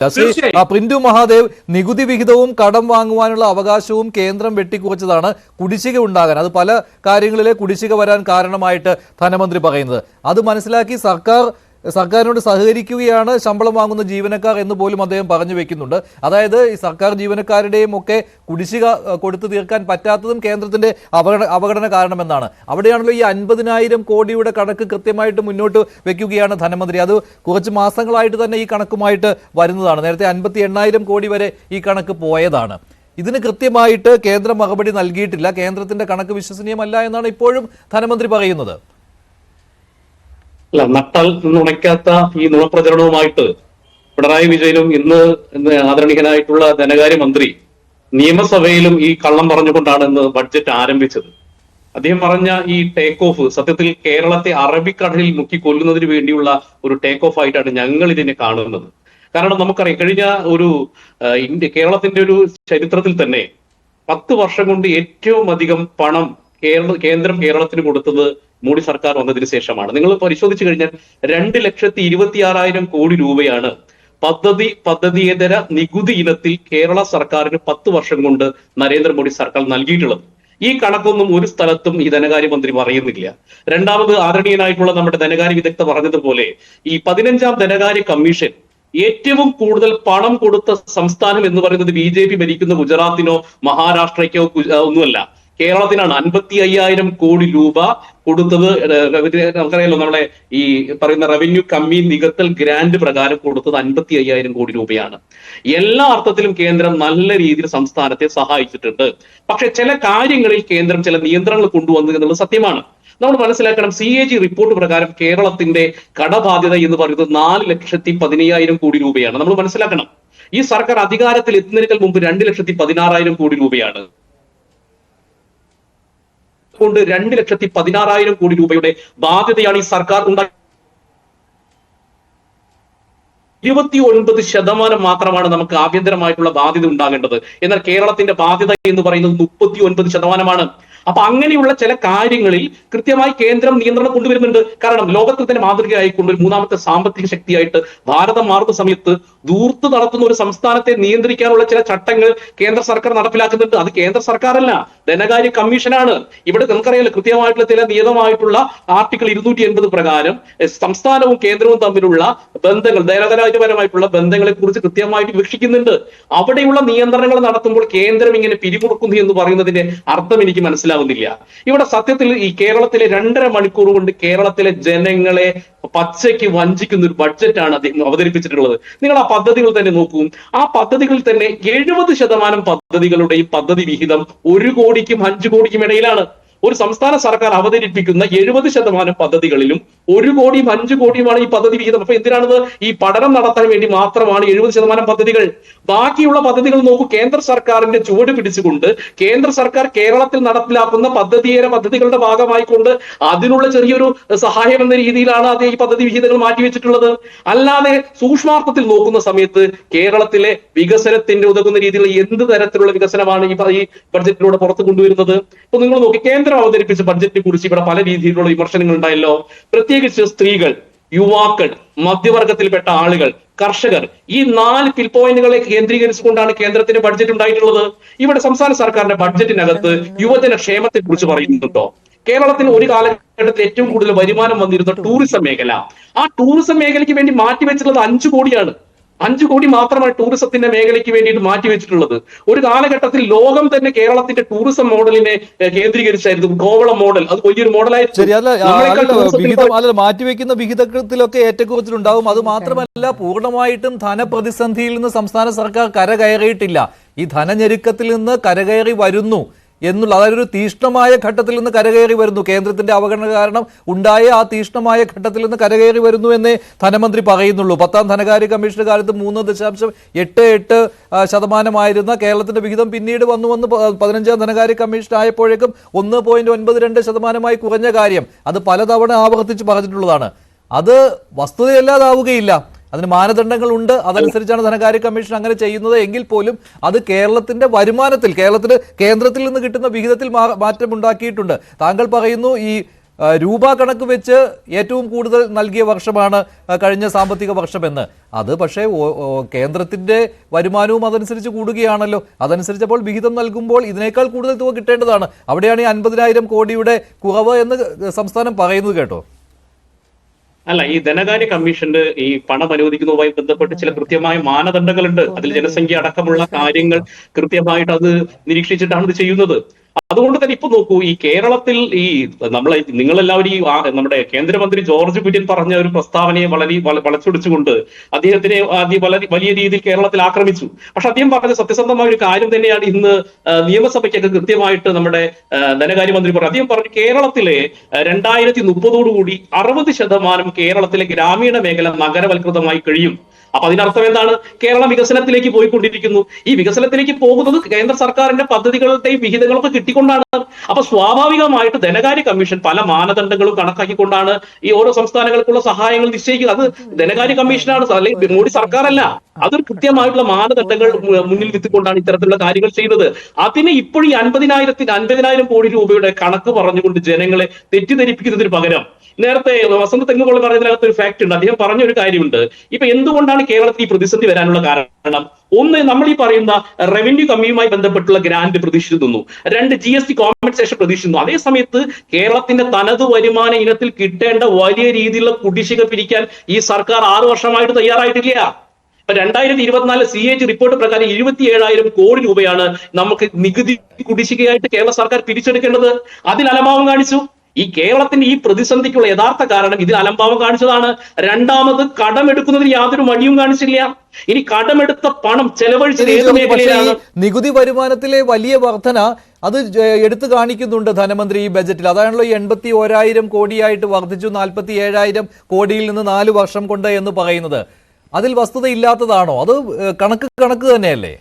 Shri print Mahadev, നികുതി വിഹിതവും കടം വാങ്ങുവാനുള്ള അവകാശവും കേന്ദ്രം വെട്ടിക്കുറച്ചതാണ് കുടിശ്ശിക ഉണ്ടാകാൻ, അത് പല കാര്യങ്ങളിലെ കുടിശ്ശിക വരാൻ കാരണമായിട്ട് ധനമന്ത്രി പറയുന്നത്. അത് മനസ്സിലാക്കി സർക്കാരിനോട് സഹകരിക്കുകയാണ് ശമ്പളം വാങ്ങുന്ന ജീവനക്കാർ എന്ന് പോലും അദ്ദേഹം പറഞ്ഞു വെക്കുന്നുണ്ട്. അതായത് ഈ സർക്കാർ ജീവനക്കാരുടെയും ഒക്കെ കുടിശ്ശിക കൊടുത്തു തീർക്കാൻ പറ്റാത്തതും കേന്ദ്രത്തിന്റെ അവഗണന കാരണമെന്നാണ്. അവിടെയാണല്ലോ ഈ 50,000 കോടിയുടെ കണക്ക് കൃത്യമായിട്ട് മുന്നോട്ട് വെക്കുകയാണ് ധനമന്ത്രി. അത് കുറച്ച് മാസങ്ങളായിട്ട് തന്നെ ഈ കണക്കുമായിട്ട് വരുന്നതാണ്. നേരത്തെ 58,000 കോടി വരെ ഈ കണക്ക് പോയതാണ്. ഇതിന് കൃത്യമായിട്ട് കേന്ദ്രം മറുപടി നൽകിയിട്ടില്ല. കേന്ദ്രത്തിന്റെ കണക്ക് വിശ്വസനീയമല്ല എന്നാണ് ഇപ്പോഴും ധനമന്ത്രി പറയുന്നത്. അല്ല, നട്ടാൽ നുണയ്ക്കാത്ത ഈ നുണപ്രചരണവുമായിട്ട് പിണറായി വിജയനും ഇന്ന് ആദരണീയനായിട്ടുള്ള ധനകാര്യമന്ത്രി നിയമസഭയിലും ഈ കള്ളം പറഞ്ഞുകൊണ്ടാണ് ഇന്ന് ബഡ്ജറ്റ് ആരംഭിച്ചത്. അദ്ദേഹം പറഞ്ഞ ഈ ടേക്ക് ഓഫ് സത്യത്തിൽ കേരളത്തെ അറബിക്കടലിൽ മുക്കിക്കൊല്ലുന്നതിന് വേണ്ടിയുള്ള ഒരു ടേക്ക് ഓഫ് ആയിട്ടാണ് ഞങ്ങൾ ഇതിനെ കാണുന്നത്. കാരണം നമുക്കറിയാം, കഴിഞ്ഞ കേരളത്തിന്റെ ഒരു ചരിത്രത്തിൽ തന്നെ 10 വർഷം കൊണ്ട് ഏറ്റവും അധികം പണം കേന്ദ്രം കേരളത്തിന് കൊടുത്തത് മോഡി സർക്കാർ വന്നതിന് ശേഷമാണ്. നിങ്ങൾ പരിശോധിച്ചു കഴിഞ്ഞാൽ 2,26,000 കോടി രൂപയാണ് പദ്ധതിയേതര നികുതി ഇനത്തിൽ കേരള സർക്കാരിന് 10 വർഷം കൊണ്ട് നരേന്ദ്രമോദി സർക്കാർ നൽകിയിട്ടുള്ളത്. ഈ കണക്കൊന്നും ഒരു സ്ഥലത്തും ഈ ധനകാര്യമന്ത്രി പറയുന്നില്ല. രണ്ടാമത് ആദരണീയനായിട്ടുള്ള നമ്മുടെ ധനകാര്യ വിദഗ്ധ പറഞ്ഞതുപോലെ ഈ 15ാം ധനകാര്യ കമ്മീഷൻ ഏറ്റവും കൂടുതൽ പണം കൊടുത്ത സംസ്ഥാനം എന്ന് പറയുന്നത് BJP ഭരിക്കുന്ന ഗുജറാത്തിനോ മഹാരാഷ്ട്രയ്ക്കോ ഒന്നുമല്ല, കേരളത്തിനാണ്. 55,000 കോടി രൂപ കൊടുത്തത് നമുക്കറിയാലോ, നമ്മളെ ഈ പറയുന്ന റവന്യൂ കമ്മി നികത്തൽ ഗ്രാന്റ് പ്രകാരം കൊടുത്തത് 55,000 കോടി രൂപയാണ്. എല്ലാ അർത്ഥത്തിലും കേന്ദ്രം നല്ല രീതിയിൽ സംസ്ഥാനത്തെ സഹായിച്ചിട്ടുണ്ട്. പക്ഷെ ചില കാര്യങ്ങളിൽ കേന്ദ്രം ചില നിയന്ത്രണങ്ങൾ കൊണ്ടുവന്നു എന്നുള്ളത് സത്യമാണ്. നമ്മൾ മനസ്സിലാക്കണം, CAG റിപ്പോർട്ട് പ്രകാരം കേരളത്തിന്റെ കടബാധ്യത എന്ന് പറയുന്നത് 4,15,000 കോടി രൂപയാണ്. നമ്മൾ മനസ്സിലാക്കണം, ഈ സർക്കാർ അധികാരത്തിൽ എത്തുന്നതിനേക്കാൾ മുമ്പ് 2,16,000 കോടി രൂപയാണ്. കൊണ്ട് 2,16,000 കോടി രൂപയുടെ ബാധ്യതയാണ് ഈ സർക്കാർ ഉണ്ടാക്കി. 29% മാത്രമാണ് നമുക്ക് ആഭ്യന്തരമായിട്ടുള്ള ബാധ്യത ഉണ്ടാകേണ്ടത്. എന്നാൽ കേരളത്തിന്റെ ബാധ്യത എന്ന് പറയുന്നത് 39%. അപ്പൊ അങ്ങനെയുള്ള ചില കാര്യങ്ങളിൽ കൃത്യമായി കേന്ദ്രം നിയന്ത്രണം കൊണ്ടുവരുന്നുണ്ട്. കാരണം ലോകത്തിൽ തന്നെ മാതൃകയായിക്കൊണ്ട് ഒരു 3ാമത്തെ സാമ്പത്തിക ശക്തിയായിട്ട് ഭാരതം മാറുന്ന സമയത്ത് ദൂർത്ത് നടത്തുന്ന ഒരു സംസ്ഥാനത്തെ നിയന്ത്രിക്കാനുള്ള ചില ചട്ടങ്ങൾ കേന്ദ്ര സർക്കാർ നടപ്പിലാക്കുന്നുണ്ട്. അത് കേന്ദ്ര സർക്കാരല്ല, ധനകാര്യ കമ്മീഷനാണ്. ഇവിടെ നമുക്കറിയാലോ, കൃത്യമായിട്ടുള്ള ചില നിയതമായിട്ടുള്ള ആർട്ടിക്കിൾ 280 പ്രകാരം സംസ്ഥാനവും കേന്ദ്രവും തമ്മിലുള്ള ബന്ധങ്ങൾ, ധനകാര്യപരമായിട്ടുള്ള ബന്ധങ്ങളെ കുറിച്ച് കൃത്യമായിട്ട് വീക്ഷിക്കുന്നുണ്ട്. അവിടെയുള്ള നിയന്ത്രണങ്ങൾ നടത്തുമ്പോൾ കേന്ദ്രം ഇങ്ങനെ പിരിമുറുക്കുന്നു എന്ന് പറയുന്നതിന്റെ അർത്ഥം എനിക്ക് മനസ്സിലാവുന്നില്ല. ഇവിടെ സത്യത്തിൽ ഈ കേരളത്തിലെ 2.5 മണിക്കൂർ കൊണ്ട് കേരളത്തിലെ ജനങ്ങളെ പച്ചയ്ക്ക് വഞ്ചിക്കുന്ന ഒരു ബഡ്ജറ്റാണ് അദ്ദേഹം അവതരിപ്പിച്ചിട്ടുള്ളത്. നിങ്ങൾ ആ പദ്ധതികൾ തന്നെ നോക്കൂ. ആ പദ്ധതികളിൽ തന്നെ 70% പദ്ധതികളുടെയും പദ്ധതി വിഹിതം 1 കോടിക്കും 5 കോടിക്കും ഇടയിലാണ്. ഒരു സംസ്ഥാന സർക്കാർ അവതരിപ്പിക്കുന്ന 70% പദ്ധതികളിലും 1 കോടിയും 5 കോടിയുമാണ് ഈ പദ്ധതി വിഹിതം. അപ്പൊ എന്തിനാണത്? ഈ പഠനം നടത്താൻ വേണ്ടി മാത്രമാണ് 70% പദ്ധതികൾ. ബാക്കിയുള്ള പദ്ധതികൾ നോക്കൂ, കേന്ദ്ര സർക്കാരിന്റെ ചുവട് പിടിച്ചുകൊണ്ട് കേന്ദ്ര സർക്കാർ കേരളത്തിൽ നടപ്പിലാക്കുന്ന പദ്ധതികളുടെ ഭാഗമായിക്കൊണ്ട് അതിനുള്ള ചെറിയൊരു സഹായം എന്ന രീതിയിലാണ് അത് ഈ പദ്ധതി വിഹിതങ്ങൾ മാറ്റിവെച്ചിട്ടുള്ളത്. അല്ലാതെ സൂക്ഷ്മാർത്ഥത്തിൽ നോക്കുന്ന സമയത്ത് കേരളത്തിലെ വികസനത്തിന്റെ ഉതകുന്ന രീതിയിലുള്ള എന്ത് തരത്തിലുള്ള വികസനമാണ് ഈ ബഡ്ജറ്റിലൂടെ പുറത്തു കൊണ്ടുവരുന്നത്? ഇപ്പൊ നിങ്ങൾ നോക്കി, കേന്ദ്രം അവതരിപ്പിച്ച ബഡ്ജറ്റിനെ കുറിച്ച് ഇവിടെ പല രീതിയിലുള്ള വിമർശനങ്ങൾ ഉണ്ടായല്ലോ. പ്രത്യേകിച്ച് സ്ത്രീകൾ, യുവാക്കൾ, മധ്യവർഗത്തിൽപ്പെട്ട ആളുകൾ, കർഷകർ, ഈ 4 പിൽ പോയിന്റുകളെ കേന്ദ്രീകരിച്ചുകൊണ്ടാണ് കേന്ദ്രത്തിന്റെ ബഡ്ജറ്റ് ഉണ്ടായിട്ടുള്ളത്. ഇവിടെ സംസ്ഥാന സർക്കാരിന്റെ ബഡ്ജറ്റിനകത്ത് യുവജന ക്ഷേമത്തെ കുറിച്ച് പറയുന്നുണ്ടോ? കേരളത്തിന് ഒരു കാലഘട്ടത്തിൽ ഏറ്റവും കൂടുതൽ വരുമാനം വന്നിരുന്ന ടൂറിസം മേഖല, ആ ടൂറിസം മേഖലയ്ക്ക് വേണ്ടി മാറ്റിവെച്ചിട്ടുള്ളത് 5 കോടിയാണ്. 5 കോടി മാത്രമാണ് ടൂറിസത്തിന്റെ മേഖലയ്ക്ക് വേണ്ടിയിട്ട് മാറ്റിവെച്ചിട്ടുള്ളത്. ഒരു കാലഘട്ടത്തിൽ ലോകം തന്നെ കേരളത്തിന്റെ ടൂറിസം മോഡലിനെ കേന്ദ്രീകരിച്ചായിരുന്നു. കോവളം മോഡൽ, അത് വലിയൊരു മോഡലായിരുന്നു. മാറ്റിവെക്കുന്ന വിഹിതത്തിലൊക്കെ ഏറ്റക്കുറച്ചിലുണ്ടാവും. അത് മാത്രമല്ല, പൂർണ്ണമായിട്ടും ധനപ്രതിസന്ധിയിൽ നിന്ന് സംസ്ഥാന സർക്കാർ കരകയറിയിട്ടില്ല. ഈ ധനഞെരുക്കത്തിൽ നിന്ന് കരകയറി വരുന്നു എന്നുള്ള, അതായത് ഒരു തീഷ്ണമായ ഘട്ടത്തിൽ നിന്ന് കരകയറി വരുന്നു. കേന്ദ്രത്തിന്റെ അവഗണന കാരണം ഉണ്ടായ ആ തീഷ്ണമായ ഘട്ടത്തിൽ നിന്ന് കരകയറി വരുന്നു എന്നേ ധനമന്ത്രി പറയുന്നുള്ളൂ. 10ാം ധനകാര്യ കമ്മീഷന്റെ കാലത്ത് 3.88% കേരളത്തിന്റെ വിഹിതം പിന്നീട് വന്നു 15ാം ധനകാര്യ കമ്മീഷൻ ആയപ്പോഴേക്കും 1.92% കുറഞ്ഞ കാര്യം അത് പലതവണ ആവർത്തിച്ച് പറഞ്ഞിട്ടുള്ളതാണ്. അത് വസ്തുതയല്ലാതാവുകയില്ല. അതിന് മാനദണ്ഡങ്ങളുണ്ട്. അതനുസരിച്ചാണ് ധനകാര്യ കമ്മീഷൻ അങ്ങനെ ചെയ്യുന്നത്. എങ്കിൽ പോലും അത് കേരളത്തിന്റെ വരുമാനത്തിൽ, കേരളത്തിന് കേന്ദ്രത്തിൽ നിന്ന് കിട്ടുന്ന വിഹിതത്തിൽ മാറ്റം ഉണ്ടാക്കിയിട്ടുണ്ട്. താങ്കൾ പറയുന്നു ഈ രൂപ കണക്ക് വെച്ച് ഏറ്റവും കൂടുതൽ നൽകിയ വർഷമാണ് കഴിഞ്ഞ സാമ്പത്തിക വർഷമെന്ന്. അത് പക്ഷേ കേന്ദ്രത്തിന്റെ വരുമാനവും അതനുസരിച്ച് കൂടുകയാണല്ലോ. അതനുസരിച്ചപ്പോൾ വിഹിതം നൽകുമ്പോൾ ഇതിനേക്കാൾ കൂടുതൽ തുക കിട്ടേണ്ടതാണ്. അവിടെയാണ് ഈ 50,000 കോടിയുടെ കുറവ് എന്ന് സംസ്ഥാനം പറയുന്നത് കേട്ടോ. അല്ല, ഈ ധനകാര്യ കമ്മീഷന്റെ ഈ പണം അനുവദിക്കുന്നതുമായി ബന്ധപ്പെട്ട് ചില കൃത്യമായ മാനദണ്ഡങ്ങളുണ്ട്. അതിൽ ജനസംഖ്യ അടക്കമുള്ള കാര്യങ്ങൾ കൃത്യമായിട്ട് അത് നിരീക്ഷിച്ചിട്ടാണ് ഇത് ചെയ്യുന്നത്. അതുകൊണ്ട് തന്നെ ഇപ്പൊ നോക്കൂ, ഈ കേരളത്തിൽ ഈ നിങ്ങളെല്ലാവരും ഈ നമ്മുടെ കേന്ദ്രമന്ത്രി ജോർജ് കുര്യൻ പറഞ്ഞ ഒരു പ്രസ്താവനയെ വളച്ചൊടിച്ചുകൊണ്ട് അദ്ദേഹത്തിനെ വളരെ വലിയ രീതിയിൽ കേരളത്തിൽ ആക്രമിച്ചു. പക്ഷെ അദ്ദേഹം പറഞ്ഞ സത്യസന്ധമായ ഒരു കാര്യം തന്നെയാണ് ഇന്ന് നിയമസഭയ്ക്കൊക്കെ കൃത്യമായിട്ട് നമ്മുടെ ധനകാര്യമന്ത്രി പറഞ്ഞു. അദ്ദേഹം പറഞ്ഞു കേരളത്തിലെ 2030 60% കേരളത്തിലെ ഗ്രാമീണ മേഖല നഗരവൽകൃതമായി കഴിയും. അപ്പൊ അതിനർത്ഥം എന്താണ്? കേരളം വികസനത്തിലേക്ക് പോയിക്കൊണ്ടിരിക്കുന്നു. ഈ വികസനത്തിലേക്ക് പോകുന്നത് കേന്ദ്ര സർക്കാരിന്റെ പദ്ധതികളുടെയും വിഹിതങ്ങളൊക്കെ കിട്ടിക്കൊണ്ടാണ്. അപ്പൊ സ്വാഭാവികമായിട്ട് ധനകാര്യ കമ്മീഷൻ പല മാനദണ്ഡങ്ങളും കണക്കാക്കിക്കൊണ്ടാണ് ഈ ഓരോ സംസ്ഥാനങ്ങൾക്കുള്ള സഹായങ്ങൾ നിശ്ചയിക്കുന്നത്. അത് ധനകാര്യ കമ്മീഷനാണ്, അല്ലെങ്കിൽ മോഡി സർക്കാരല്ല. അതൊരു കൃത്യമായിട്ടുള്ള മാനദണ്ഡങ്ങൾ മുന്നിൽ നിർത്തിക്കൊണ്ടാണ് ഇത്തരത്തിലുള്ള കാര്യങ്ങൾ ചെയ്യുന്നത്. അതിന് ഇപ്പോഴും ഈ 50,000 കോടി രൂപയുടെ കണക്ക് പറഞ്ഞുകൊണ്ട് ജനങ്ങളെ തെറ്റിദ്ധരിപ്പിക്കുന്നതിന് പകരം നേരത്തെ വസന്ത തെങ്ങുകൊള്ള പറഞ്ഞതിനകത്ത് ഒരു ഫാക്ട് ഉണ്ട്. അദ്ദേഹം പറഞ്ഞൊരു കാര്യമുണ്ട്. ഇപ്പൊ എന്തുകൊണ്ടാണ് കേരളത്തിൽ ഈ പ്രതിസന്ധി വരാനുള്ള കാരണം? ഒന്ന്, നമ്മൾ ഈ പറയുന്ന റവന്യൂ കമ്മിയുമായി ബന്ധപ്പെട്ടുള്ള ഗ്രാന്റ് പ്രതീക്ഷിച്ചിരുന്നു. 2, GST കോമ്പൻസേഷൻ പ്രതീക്ഷിച്ചിരുന്നു. അതേ സമയത്ത് കേരളത്തിന്റെ തനത് വരുമാന ഇനത്തിൽ കിട്ടേണ്ട വലിയ രീതിയിലുള്ള കുടിശ്ശിക പിരിക്കാൻ ഈ സർക്കാർ 6 വർഷമായിട്ട് തയ്യാറായിട്ടില്ല. 2024 CAG റിപ്പോർട്ട് പ്രകാരം 77,000 കോടി രൂപയാണ് നമുക്ക് നികുതി കുടിശ്ശികയായിട്ട് കേരള സർക്കാർ പിരിച്ചെടുക്കേണ്ടത്. അതിൽ അലംഭാവം കാണിച്ചു. ഈ കേരളത്തിന്റെ ഈ പ്രതിസന്ധിക്കുള്ള യഥാർത്ഥ കാരണം ഇതിൽ അലംഭാവം കാണിച്ചതാണ്. രണ്ടാമത് കടമെടുക്കുന്നതിന് യാതൊരു മടിയും കാണിച്ചില്ല. ഇനി കടമെടുത്ത പണം ചെലവഴിച്ചത് ഏത് മേഖലയിലാണ്? നികുതി വരുമാനത്തിലെ വലിയ വർധന അത് എടുത്തു കാണിക്കുന്നുണ്ട് ധനമന്ത്രി ഈ ബജറ്റിൽ. അതാണല്ലോ ഈ 81,000 കോടിയായിട്ട് വർദ്ധിച്ചു 47,000 കോടിയിൽ നിന്ന് 4 വർഷം കൊണ്ട് എന്ന് പറയുന്നത്. അതിൽ വസ്തുത ഇല്ലാത്തതാണോ? അത് കണക്ക് തന്നെയല്ലേ?